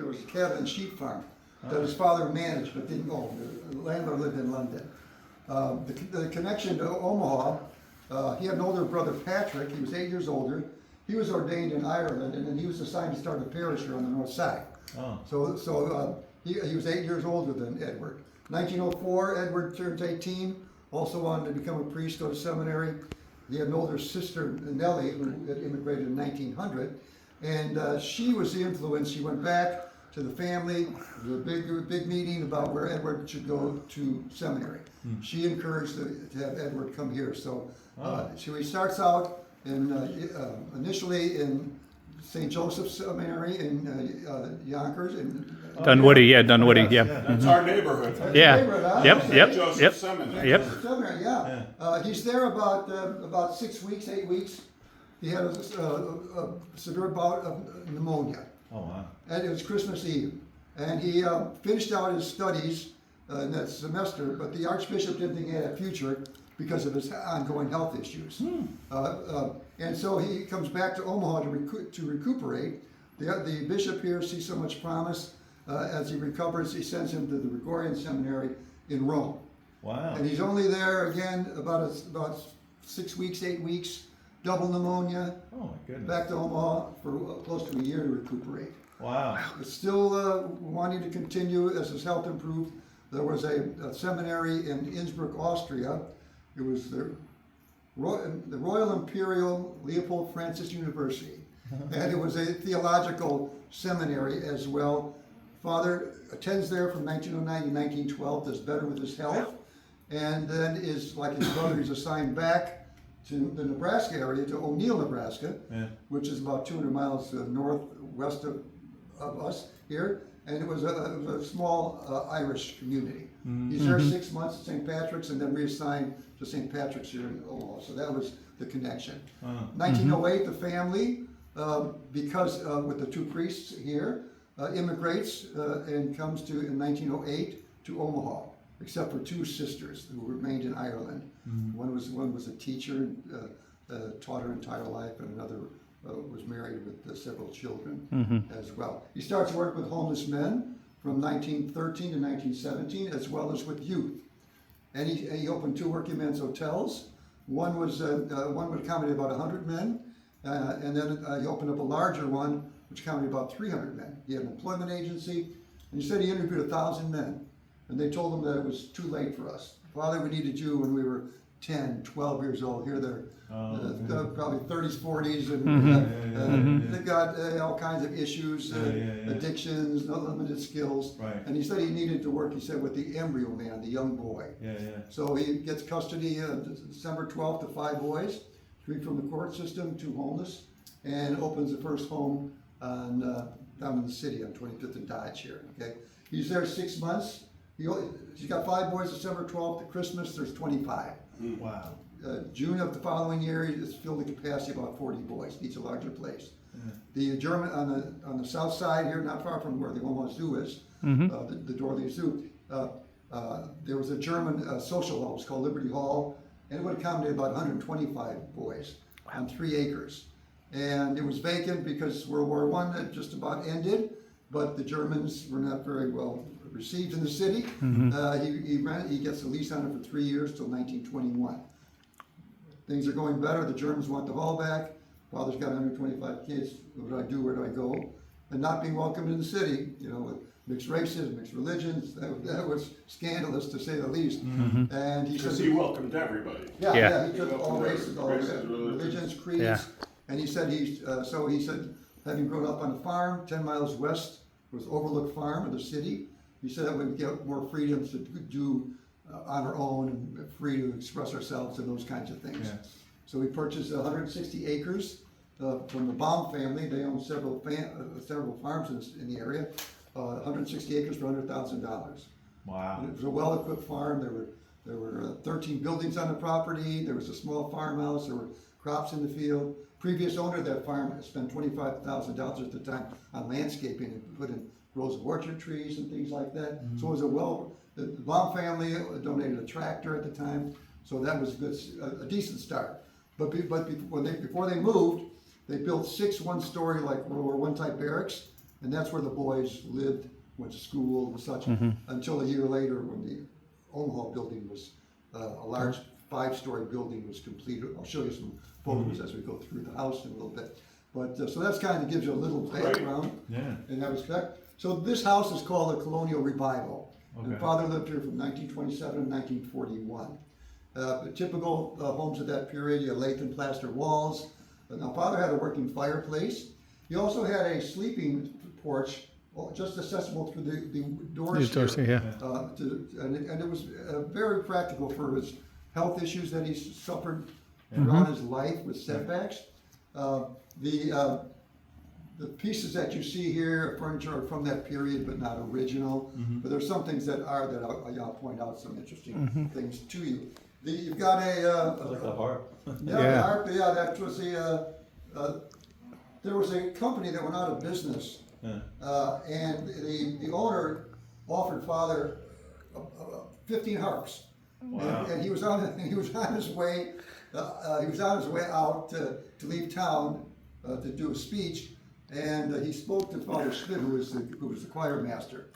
acre cattle and sheep farm that his father managed but didn't own. The landlord lived in London. The connection to Omaha, he had an older brother, Patrick. He was 8 years older. He was ordained in Ireland, and then he was assigned to start a parish here on the north side. So he was 8 years older than Edward. 1904, Edward turns 18, also wanted to become a priest, go to seminary. He had an older sister, Nellie, who had immigrated in 1900, and she was the influence. She went back to the family. There was a big meeting about where Edward should go to seminary. She encouraged to have Edward come here. So he starts out initially in St. Joseph's Seminary in Yonkers. Dunwoody, Dunwoody, yeah. That's our neighborhood. Yeah. St. Joseph Seminary. Seminary, yeah. He's there about 6 weeks, 8 weeks. He had a severe bout of pneumonia. Oh, wow. And it was Christmas Eve. And he finished out his studies in that semester, but the Archbishop didn't think he had a future because of his ongoing health issues. And so he comes back to Omaha to recuperate. The bishop here sees so much promise. As he recovers, he sends him to the Gregorian Seminary in Rome. Wow. And he's only there again about 6 weeks, 8 weeks, double pneumonia. Oh, my goodness. Back to Omaha for close to a year to recuperate. Wow. But still wanting to continue as his health improved. There was a seminary in Innsbruck, Austria. It was the Royal Imperial Leopold Francis University. And it was a theological seminary as well. Father attends there from 1909 to 1912, does better with his health, and then is, like his brother, he's assigned back to the Nebraska area, to O'Neill, Nebraska, which is about 200 miles northwest of us here, and it was a small Irish community. He's there 6 months at St. Patrick's and then reassigned to St. Patrick's here in Omaha, so that was the connection. 1908, the family, because with the two priests here, immigrates and comes to, in 1908, to Omaha, except for two sisters who remained in Ireland. One was a teacher, taught her entire life, and another was married with several children as well. He starts work with homeless men from 1913 to 1917, as well as with youth. And he opened 2 working men's hotels. One would accommodate about 100 men, and then he opened up a larger one which counted about 300 men. He had an employment agency, and he said he interviewed 1,000 men, and they told him that it was too late for us. Father, we needed you when we were 10, 12 years old. Here they're probably 30s, 40s, and they've got all kinds of issues, addictions, no limited skills. Right. And he said he needed to work, he said, with the embryo man, the young boy. So he gets custody December 12th of 5 boys, 3 from the court system, 2 homeless, and opens the first home down in the city on 25th and Dodge here. Okay, he's there 6 months. He's got 5 boys. December 12th at Christmas, there's 25. Wow. June of the following year, it's filled the capacity about 40 boys. Needs a larger place. The German on the south side here, not far from where the Omaha Zoo is, the Dorothy Zoo. There was a German social hall. It was called Liberty Hall, and it would accommodate about 125 boys on 3 acres. And it was vacant because World War I had just about ended, but the Germans were not very well received in the city. He gets a lease on it for 3 years till 1921. Things are going better. The Germans want the hall back. Father's got 125 kids. What do I do? Where do I go? And not being welcomed in the city, with mixed races, mixed religions. That was scandalous, to say the least. And he said he welcomed everybody. Yeah, he took all races, all religions, creeds. Yeah. And he said having grown up on a farm 10 miles west was Overlook Farm of the city, he said that we'd get more freedom to do on our own and free to express ourselves and those kinds of things. So we purchased 160 acres from the Baum family. They own several farms in the area. 160 acres for $100,000. Wow. And it was a well-equipped farm. There were 13 buildings on the property. There was a small farmhouse. There were crops in the field. Previous owner of that farm had spent $25,000 at the time on landscaping and put in rows of orchard trees and things like that. So it was the Baum family donated a tractor at the time, so that was a decent start. But before they moved, they built 6 one-story like World War I type barracks and that's where the boys lived, went to school and such, until a year later when the Omaha building was, a large 5-story building was completed. I'll show you some photos as we go through the house in a little bit. But, so that's kind of gives you a little background in that respect. So this house is called the Colonial Revival. And Father lived here from 1927 to 1941. The typical homes of that period, you had lath plaster walls. Now, Father had a working fireplace. He also had a sleeping porch, just accessible through the doors These doors here. here, yeah. And it was very practical for his health issues that he suffered throughout his life with setbacks. The pieces that you see here, furniture, are from that period, but not original. But there's some things that are that I'll point out some interesting things to you. You've got Like a harp. the harp. Yeah, that was there was a company that went out of business, and the owner offered Father 15 harps. Wow. And he was on his way. He was on his way out to leave town to do a speech, and he spoke to Father Schmidt, who was the choir master.